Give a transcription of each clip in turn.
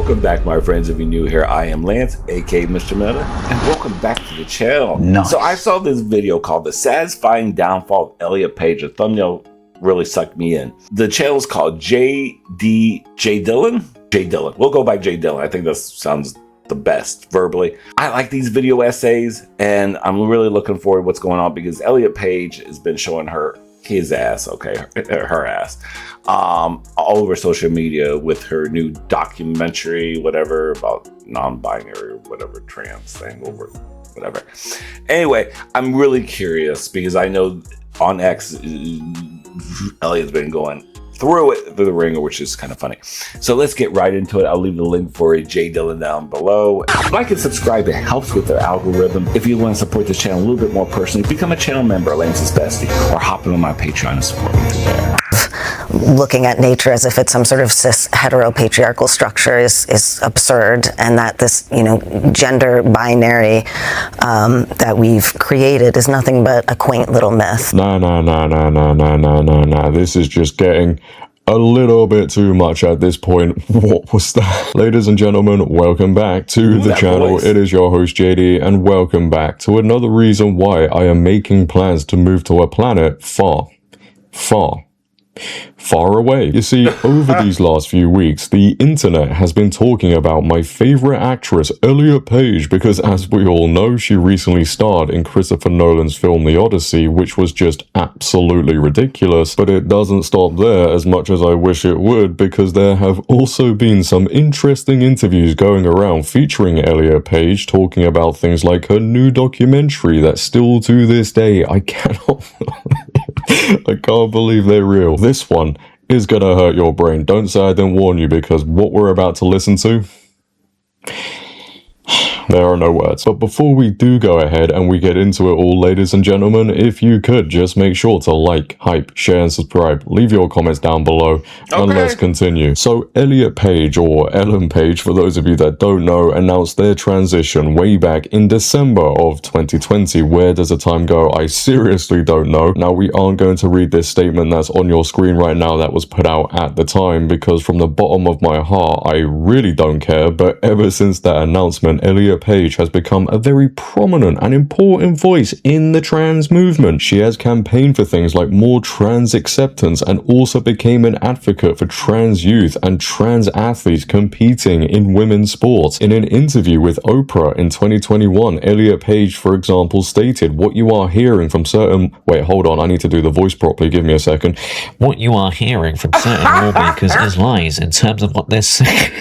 Welcome back, my friends. If you're new here, I am Lance, aka Mr. Meta, and welcome back to the channel. Nice. So I saw this video called The Satisfying Downfall of Elliot Page. The thumbnail really sucked me in. The channel is called JDhillon? JDhillon. We'll go by JDhillon. I think that sounds the best verbally. I like these video essays, and I'm really looking forward to what's going on because Elliot Page has been showing his ass, her ass, all over social media with her new documentary, whatever, about non-binary, whatever, trans thing, over whatever. Anyway, I'm really curious because I know on X, Elliot's been going through the ringer, which is kind of funny. So let's get right into it. I'll leave the link for JDhillon down below. Like and subscribe. It helps with their algorithm. If you want to support this channel a little bit more personally, become a channel member, Lance's Bestie, or hop in on my Patreon and support me through there. Looking at nature as if it's some sort of cis heteropatriarchal structure is absurd, and that this, gender binary that we've created is nothing but a quaint little myth. No. This is just getting a little bit too much at this point. What was that? Ladies and gentlemen, welcome back to the channel. Voice. It is your host JD, and welcome back to another reason why I am making plans to move to a planet far away. You see, over these last few weeks, the internet has been talking about my favorite actress, Elliot Page, because as we all know, she recently starred in Christopher Nolan's film The Odyssey, which was just absolutely ridiculous. But it doesn't stop there as much as I wish it would, because there have also been some interesting interviews going around featuring Elliot Page, talking about things like her new documentary that still to this day, I can't believe they're real. This one is gonna hurt your brain. Don't say I didn't warn you, because what we're about to listen to, there are no words. But before we do go ahead and we get into it all, ladies and gentlemen, if you could just make sure to like, hype, share, and subscribe. Leave your comments down below, and let's continue. So Elliot Page, or Ellen Page for those of you that don't know, announced their transition way back in December of 2020. Where does the time go? I seriously don't know. Now, we aren't going to read this statement that's on your screen right now that was put out at the time, because from the bottom of my heart, I really don't care. But ever since that announcement, Elliot Page has become a very prominent and important voice in the trans movement. She has campaigned for things like more trans acceptance, and also became an advocate for trans youth and trans athletes competing in women's sports. In an interview with Oprah in 2021, Elliot Page, for example, stated, "What you are hearing from certain..." Wait, hold on, I need to do the voice properly, give me a second. "What you are hearing from certain lawmakers is lies in terms of what they're saying."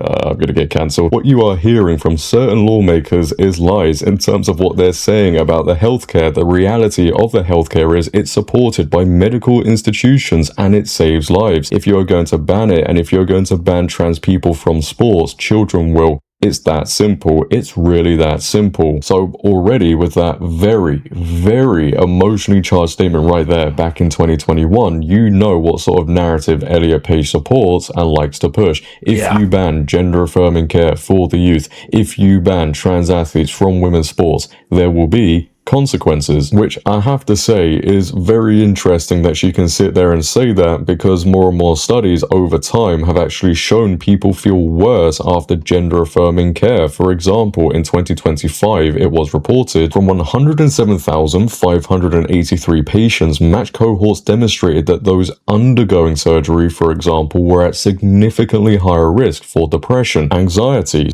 I'm gonna get cancelled. "What you are hearing from certain lawmakers is lies in terms of what they're saying about the healthcare. The reality of the healthcare is it's supported by medical institutions and it saves lives. If you're going to ban it, and if you're going to ban trans people from sports, children will. It's that simple. It's really that simple." So already with that very, very emotionally charged statement right there back in 2021, you know what sort of narrative Elliot Page supports and likes to push. If you ban gender-affirming care for the youth, if you ban trans athletes from women's sports, there will be consequences, which I have to say is very interesting that she can sit there and say that, because more and more studies over time have actually shown people feel worse after gender affirming care. For example, in 2025, it was reported from 107,583 patients, matched cohorts demonstrated that those undergoing surgery, for example, were at significantly higher risk for depression, anxiety,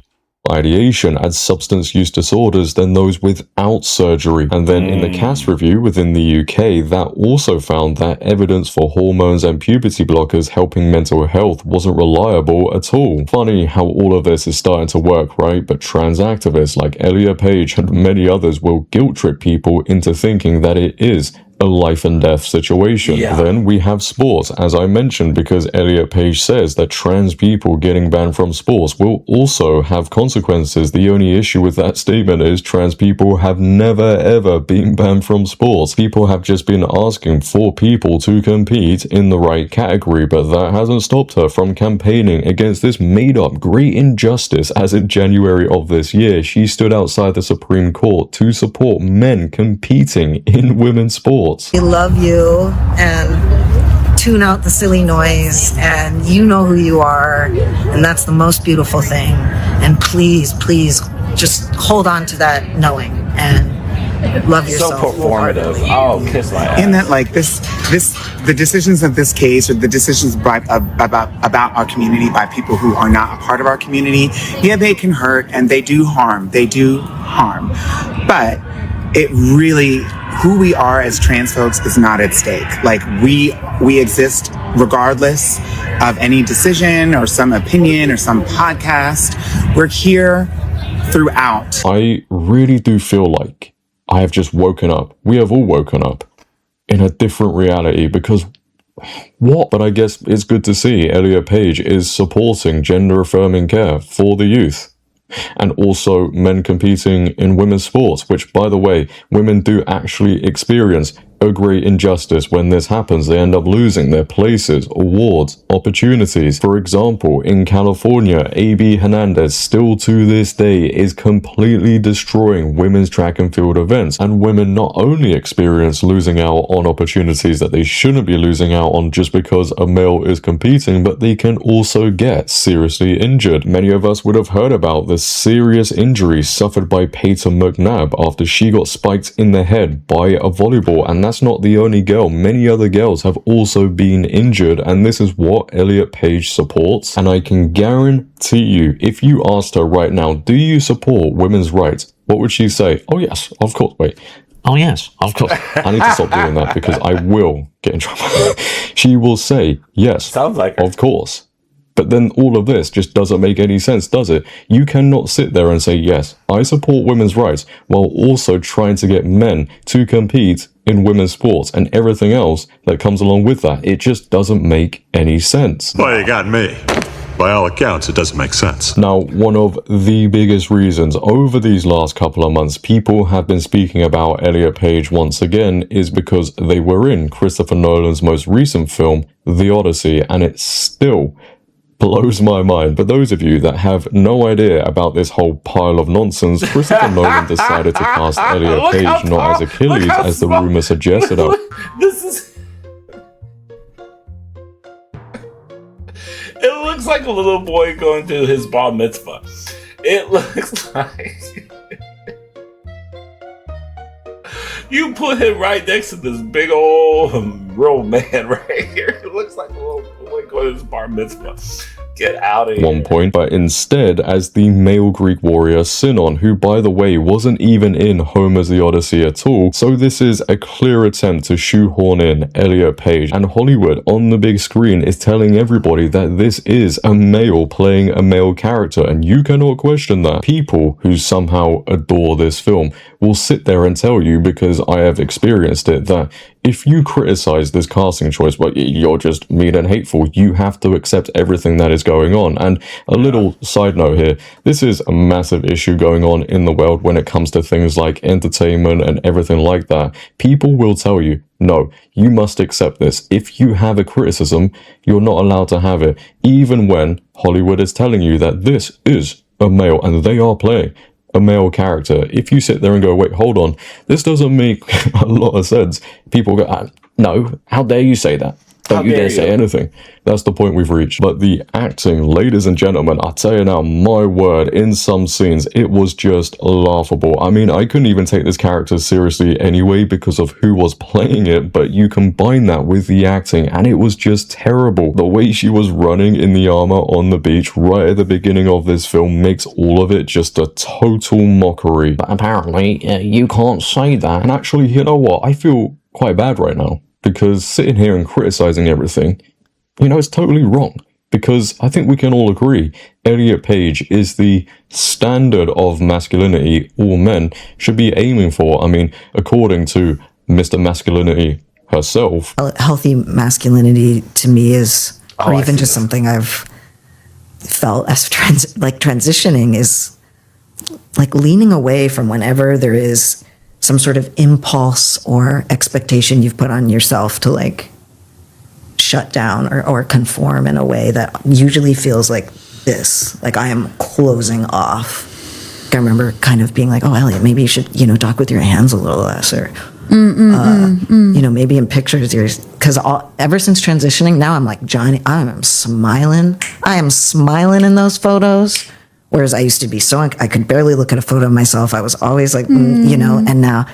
ideation, and substance use disorders than those without surgery. And then in the CAS review within the UK, that also found that evidence for hormones and puberty blockers helping mental health wasn't reliable at all. Funny how all of this is starting to work, right? But trans activists like Elliot Page and many others will guilt trip people into thinking that it is a life and death situation. Then we have sports, as I mentioned, because Elliot Page says that trans people getting banned from sports will also have consequences. The only issue with that statement is trans people have never ever been banned from sports. People have just been asking for people to compete in the right category, but that hasn't stopped her from campaigning against this made-up great injustice, as in January of this year, she stood outside the Supreme Court to support men competing in women's sports. We love you, and tune out the silly noise, and you know who you are, and that's the most beautiful thing. And please, please, just hold on to that knowing and love yourself. So performative. Oh, kiss my ass. In that, like, the decisions of this case, or the decisions about our community by people who are not a part of our community, yeah, they can hurt and they do harm. But it really, who we are as trans folks is not at stake. Like, we exist regardless of any decision or some opinion or some podcast. We're here throughout. I really do feel like I have just woken up. We have all woken up in a different reality, because what? But I guess it's good to see Elliot Page is supporting gender-affirming care for the youth. And also men competing in women's sports, which, by the way, women do actually experience a great injustice when this happens. They end up losing their places, awards, opportunities. For example, in California, A.B. Hernandez still to this day is completely destroying women's track and field events. And women not only experience losing out on opportunities that they shouldn't be losing out on just because a male is competing, but they can also get seriously injured. Many of us would have heard about the serious injury suffered by Peyton McNabb after she got spiked in the head by a volleyball, and that's not the only girl. Many other girls have also been injured, and this is what Elliot Page supports. And I can guarantee you, if you asked her right now, do you support women's rights? What would she say? Oh yes, of course. Wait. Oh yes, of course. I need to stop doing that because I will get in trouble. She will say, yes, Sounds like her. of course. But then all of this just doesn't make any sense, does it? You cannot sit there and say, yes, I support women's rights, while also trying to get men to compete in women's sports and everything else that comes along with that. It just doesn't make any sense. Well, you got me. By all accounts, it doesn't make sense. Now, one of the biggest reasons over these last couple of months people have been speaking about Elliot Page once again is because they were in Christopher Nolan's most recent film, The Odyssey, and it still blows my mind. For those of you that have no idea about this whole pile of nonsense, Christopher Nolan decided to cast Elliot Page not as Achilles, as the rumor suggested. This is... It looks like a little boy going to his bar mitzvah. It looks like... You put him right next to this big old real man right here. It looks like a little boy going to his bar mitzvah. Get out of here. One point, but instead as the male Greek warrior Sinon, who by the way wasn't even in Homer's The Odyssey at all. So this is a clear attempt to shoehorn in Elliot Page, and Hollywood on the big screen is telling everybody that this is a male playing a male character, and you cannot question that. People who somehow adore this film will sit there and tell you, because I have experienced it, that if you criticize this casting choice, well, you're just mean and hateful. You have to accept everything that is going on. And a little side note here, this is a massive issue going on in the world when it comes to things like entertainment and everything like that. People will tell you, no, you must accept this. If you have a criticism, you're not allowed to have it, even when Hollywood is telling you that this is a male and they are playing a male character. If you sit there and go, wait, hold on, this doesn't make a lot of sense, people go, no, how dare you say that? Don't you dare say anything. That's the point we've reached. But the acting, ladies and gentlemen, I tell you now, my word, in some scenes, it was just laughable. I mean, I couldn't even take this character seriously anyway because of who was playing it, but you combine that with the acting, and it was just terrible. The way she was running in the armor on the beach right at the beginning of this film makes all of it just a total mockery. But apparently, you can't say that. And actually, you know what? I feel quite bad right now, because sitting here and criticizing everything, you know, it's totally wrong. Because I think we can all agree, Elliot Page is the standard of masculinity all men should be aiming for. I mean, according to Mr. Masculinity herself. Healthy masculinity to me is, or even just something I've felt as transitioning is like leaning away from whenever there is some sort of impulse or expectation you've put on yourself to like shut down or conform in a way that usually feels like this, like I am closing off. I remember kind of being like, oh, Elliot, maybe you should, talk with your hands a little less, or, you know, maybe in pictures you're because ever since transitioning, now I'm like, Johnny, I am smiling in those photos. Whereas I used to be I could barely look at a photo of myself. I was always like, you know, and now,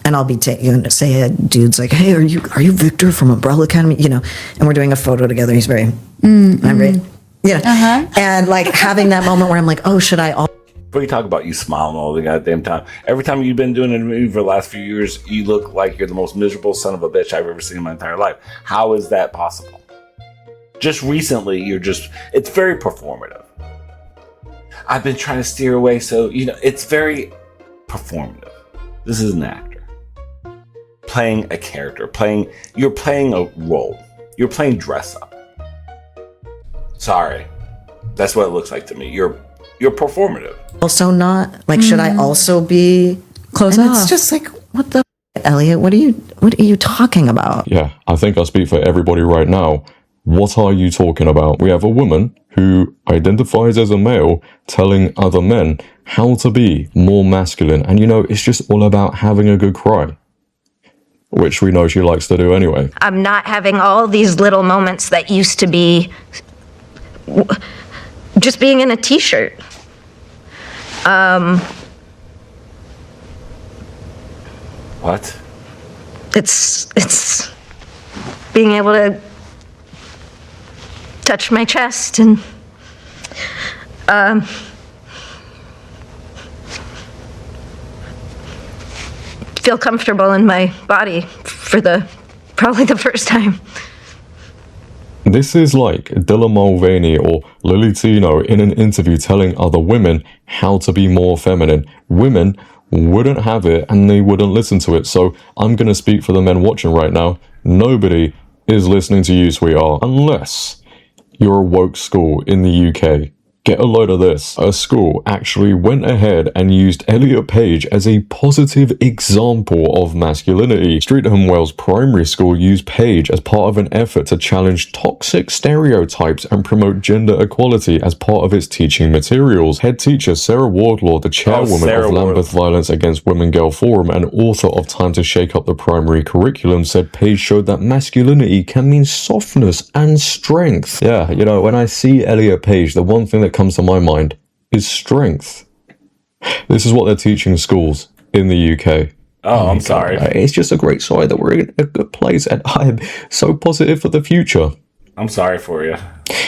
and I'll be say a dude's like, hey, are you Victor from Umbrella Academy? You know, and we're doing a photo together. He's very, I'm very, and like having that moment where I'm like, oh, should I all? What do you talk about? You smiling all the goddamn time. Every time you've been doing an interview for the last few years, you look like you're the most miserable son of a bitch I've ever seen in my entire life. How is that possible? Just recently, it's very performative. I've been trying to steer away, so, you know, it's very performative. This is an actor. Playing a character. You're playing a role. You're playing dress up. Sorry. That's what it looks like to me. You're performative. Also not, like, should I also be close and off? It's just like, what the Elliot, what are you talking about? Yeah, I think I speak for everybody right now. What are you talking about? We have a woman who identifies as a male telling other men how to be more masculine. And, you know, it's just all about having a good cry, which we know she likes to do anyway. I'm not having all these little moments that used to be just being in a t-shirt. What? It's being able to touch my chest and feel comfortable in my body for probably the first time. This is like Dylan Mulvaney or Lily Tino in an interview telling other women how to be more feminine. Women wouldn't have it and they wouldn't listen to it. So I'm going to speak for the men watching right now. Nobody is listening to you, sweetheart, unless you're a woke school in the UK. Get a load of this. A school actually went ahead and used Elliot Page as a positive example of masculinity. Streatham Wells Primary School used Page as part of an effort to challenge toxic stereotypes and promote gender equality as part of its teaching materials. Head teacher Sarah Wardlaw, the chairwoman of Lambeth Violence Against Women Girl Forum and author of Time to Shake Up the Primary Curriculum, said Page showed that masculinity can mean softness and strength. Yeah, you know, when I see Elliot Page, the one thing that comes to my mind is strength. This is what they're teaching schools in the UK. Oh, I'm sorry. It's just a great sign that we're in a good place, and I am so positive for the future. I'm sorry for you.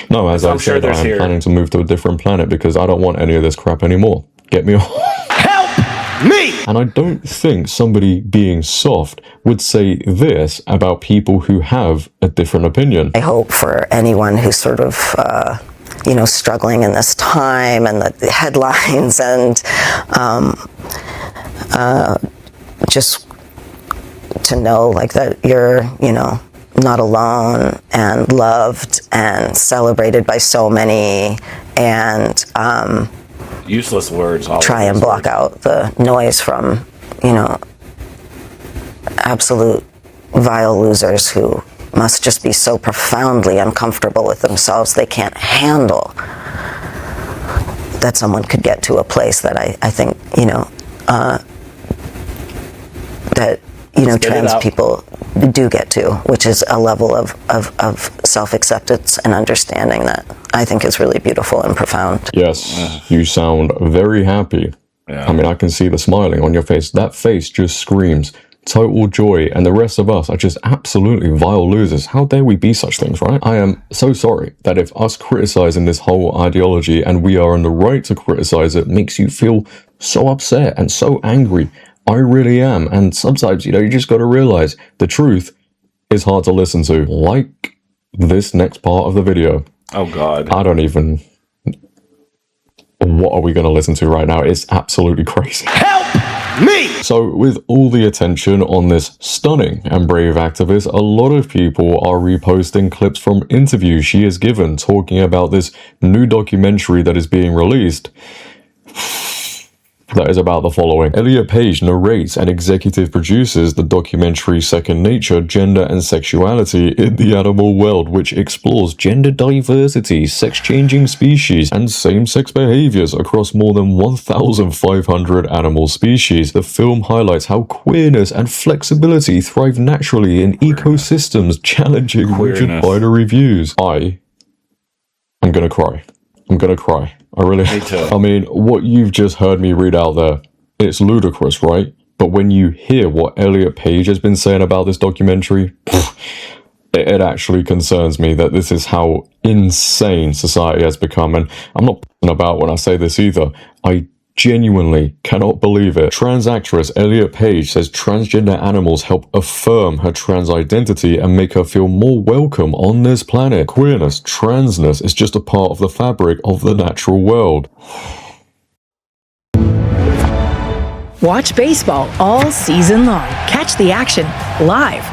No, as I said, I'm planning to move to a different planet because I don't want any of this crap anymore. Get me off. Help me! And I don't think somebody being soft would say this about people who have a different opinion. I hope for anyone who's sort of struggling in this time and the headlines and just to know like that you're, not alone and loved and celebrated by so many, and useless words. Try and block out the noise from, absolute vile losers who must just be so profoundly uncomfortable with themselves they can't handle that someone could get to a place that I think trans people do get to, which is a level of self-acceptance and understanding that I think is really beautiful and profound. Yes, you sound very happy. Yeah. I mean, I can see the smiling on your face. That face just screams total joy, and the rest of us are just absolutely vile losers. How dare we be such things, right? I am so sorry that if us criticizing this whole ideology, and we are in the right to criticize it, makes you feel so upset and so angry. I really am. And sometimes, you just got to realize the truth is hard to listen to. Like this next part of the video. Oh, God. I don't even... What are we going to listen to right now? It's absolutely crazy. Help me! So with all the attention on this stunning and brave activist, a lot of people are reposting clips from interviews she has given talking about this new documentary that is being released. that is about the following. Elliot Page narrates and executive produces the documentary Second Nature, Gender and Sexuality in the Animal World, which explores gender diversity, sex-changing species, and same-sex behaviors across more than 1,500 animal species. The film highlights how queerness and flexibility thrive naturally in ecosystems challenging rigid binary views. I'm gonna cry. I'm gonna cry. I really... Me too. I mean, what you've just heard me read out there, it's ludicrous, right? But when you hear what Elliot Page has been saying about this documentary, it actually concerns me that this is how insane society has become. And I'm not about when I say this either. I genuinely cannot believe it. Trans actress Elliot Page says transgender animals help affirm her trans identity and make her feel more welcome on this planet. Queerness, transness is just a part of the fabric of the natural world. Watch baseball all season long. Catch the action live.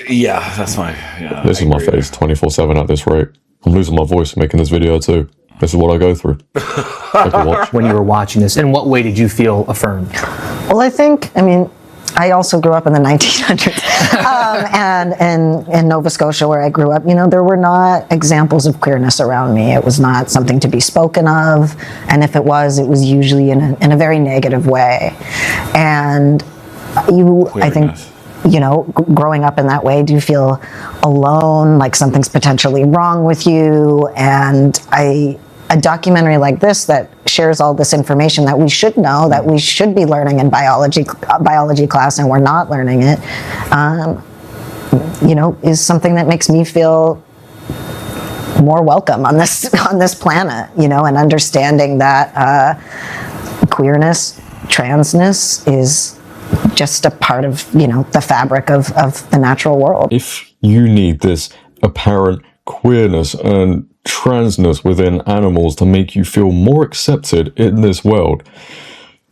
Yeah, that's my... Yeah, this is my face 24/7 at this rate. I'm losing my voice making this video too. This is what I go through. Take a watch. When you were watching this, in what way did you feel affirmed? Well, I also grew up in the 1900s, and in Nova Scotia, where I grew up, there were not examples of queerness around me. It was not something to be spoken of, and if it was usually in a very negative way. And I think, growing up in that way, do you feel alone, like something's potentially wrong with you? And a documentary like this that shares all this information that we should know, that we should be learning in biology class, and we're not learning it, is something that makes me feel more welcome on this planet, and understanding that queerness, transness is just a part of, the fabric of the natural world. If you need this apparent queerness and transness within animals to make you feel more accepted in this world,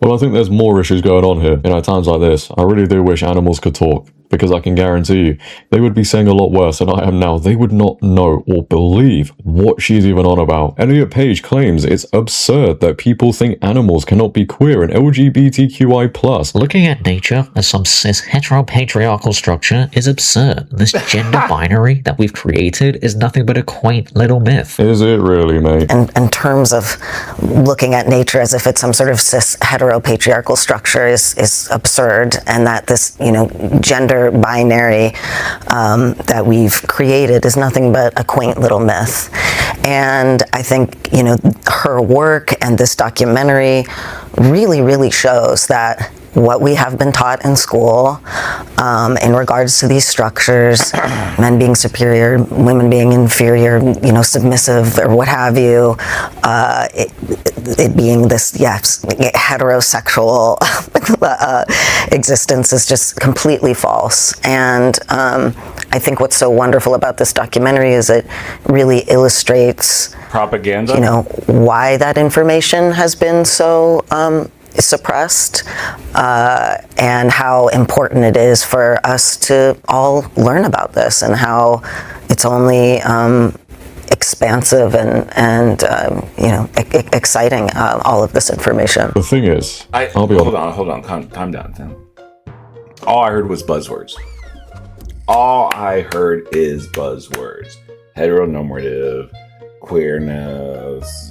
well, I think there's more issues going on here. In times like this, I really do wish animals could talk, because I can guarantee you, they would be saying a lot worse than I am now. They would not know or believe what she's even on about. Elliot Page claims it's absurd that people think animals cannot be queer and LGBTQI+. Looking at nature as some cis heteropatriarchal structure is absurd. This gender binary that we've created is nothing but a quaint little myth. Is it really, mate? In terms of looking at nature as if it's some sort of cis heteropatriarchal structure is absurd, and that this, gender binary that we've created is nothing but a quaint little myth. And I think, her work and this documentary really, really shows that what we have been taught in school in regards to these structures, men being superior, women being inferior, submissive or what have you, it being this, heterosexual existence is just completely false. And I think what's so wonderful about this documentary is it really illustrates propaganda, why that information has been so suppressed, and how important it is for us to all learn about this, and how it's only expansive and exciting, all of this information. The thing is, I'll be hold on, calm down, Tim. All I heard was buzzwords. All I heard is buzzwords. Heteronormative, queerness,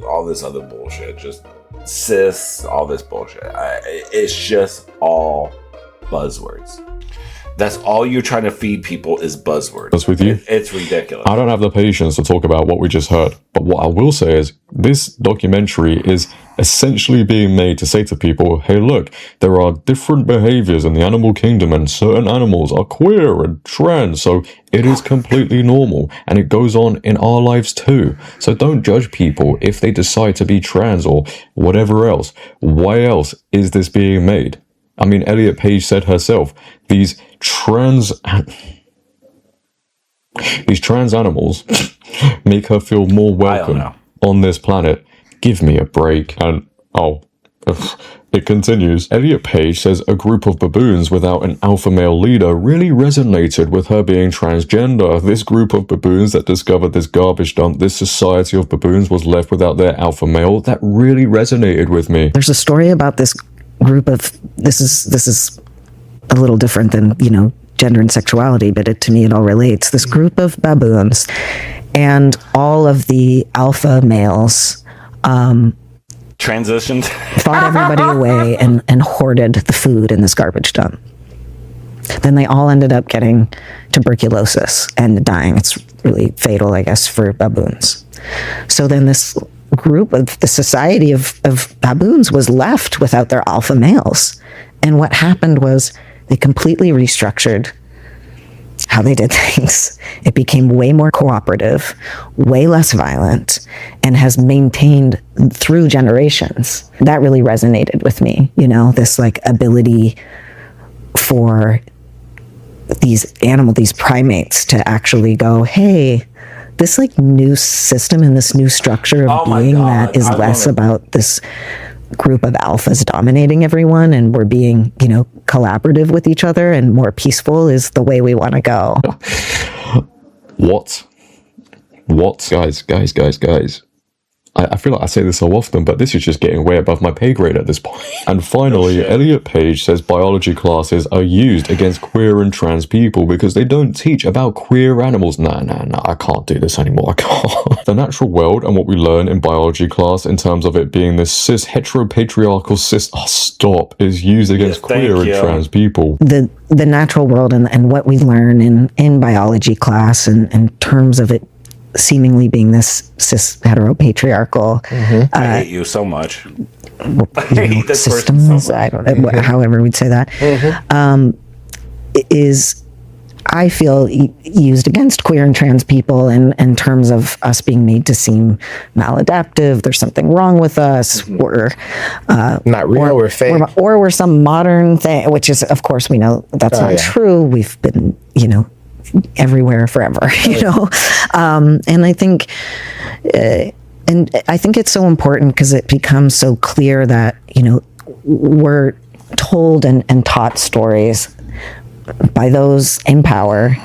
all this other bullshit. Just cis, all this bullshit. It's just all buzzwords. That's all you're trying to feed people is buzzwords. That's with you. It's ridiculous. I don't have the patience to talk about what we just heard, but what I will say is this documentary is essentially being made to say to people, hey, look, there are different behaviors in the animal kingdom, and certain animals are queer and trans, so it is completely normal, and it goes on in our lives too. So don't judge people if they decide to be trans or whatever else. Why else is this being made? I mean, Elliot Page said herself, these trans animals make her feel more welcome on this planet. Give me a break. And It continues, Elliot Page says a group of baboons without an alpha male leader really resonated with her being transgender. This group of baboons that discovered this garbage dump, this society of baboons was left without their alpha male. That really resonated with me. There's a story about this group of, this is a little different than, you know, gender and sexuality, but to me it all relates. This group of baboons and all of the alpha males transitioned, fought everybody away and hoarded the food in this garbage dump. Then they all ended up getting tuberculosis and dying. It's really fatal, I guess, for baboons. So then this group of the society of baboons was left without their alpha males. And what happened was they completely restructured how they did things. It became way more cooperative, way less violent, and has maintained through generations. That really resonated with me, you know, this like ability for these primates to actually go, hey, this like new system and this new structure of being that is less about this group of alphas dominating everyone, and we're being, you know, collaborative with each other and more peaceful is the way we want to go. What? Guys. I feel like I say this so often, but this is just getting way above my pay grade at this point. And finally, Elliot Page says biology classes are used against queer and trans people because they don't teach about queer animals. Nah, I can't do this anymore, I can't. The natural world and what we learn in biology class in terms of it being this cis heteropatriarchal stop is used against queer and trans people. The natural world and what we learn in biology class and in terms of it seemingly being this cis heteropatriarchal I hate you so much. Systems, I don't know, however we'd say that, is, I feel, used against queer and trans people in terms of us being made to seem maladaptive. There's something wrong with us. We're not real. We're fake. Or we're some modern thing, which is, of course, we know that's not true. We've been, you know, everywhere forever, you know. And I think it's so important because it becomes so clear that, you know, we're told and taught stories by those in power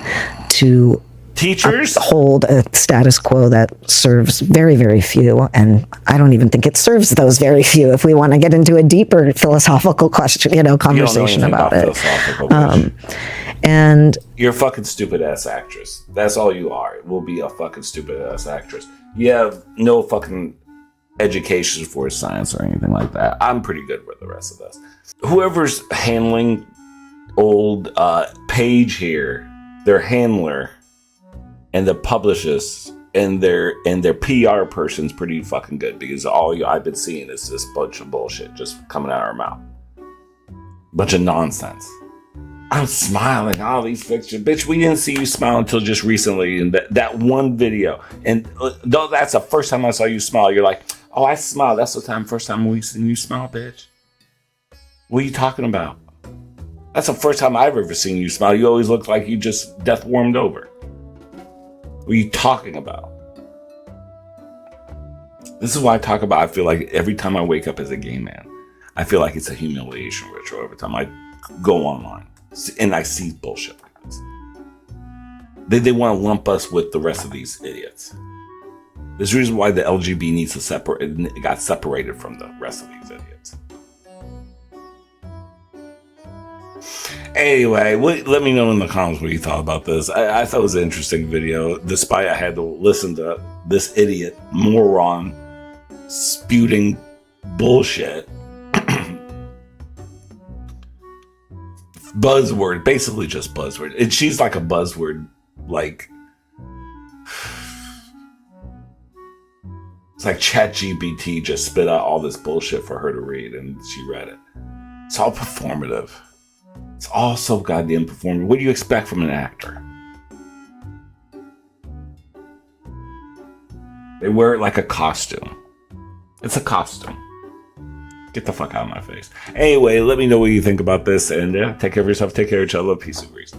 to teachers hold a status quo that serves very, very few. And I don't even think it serves those very few if we want to get into a deeper philosophical question, you know, conversation about it. And you're a fucking stupid ass actress. That's all you are. Will be a fucking stupid ass actress. You have no fucking education for science or anything like that. I'm pretty good with the rest of this. Whoever's handling old Page here, their handler and the publicist and their PR person's pretty fucking good, because all I've been seeing is this bunch of bullshit just coming out of our mouth. Bunch of nonsense. I'm smiling, all these pictures. Bitch, we didn't see you smile until just recently in that one video. And though that's the first time I saw you smile, you're like, oh, I smiled. That's the first time we seen you smile, bitch. What are you talking about? That's the first time I've ever seen you smile. You always look like you just death warmed over. What are you talking about? This is why I talk about, I feel like every time I wake up as a gay man, I feel like it's a humiliation ritual every time I go online. And I see bullshit like this. They want to lump us with the rest of these idiots. There's a reason why the LGB needs to separate. It got separated from the rest of these idiots. Anyway, let me know in the comments what you thought about this. I thought it was an interesting video, despite I had to listen to this idiot, moron, spewing bullshit. Buzzword, basically just buzzword. And she's like a buzzword, like it's like ChatGPT just spit out all this bullshit for her to read, and she read it. It's all performative. It's all so goddamn performative. What do you expect from an actor? They wear it like a costume. It's a costume. Get the fuck out of my face. Anyway, let me know what you think about this, and take care of yourself, take care of each other, peace and grease.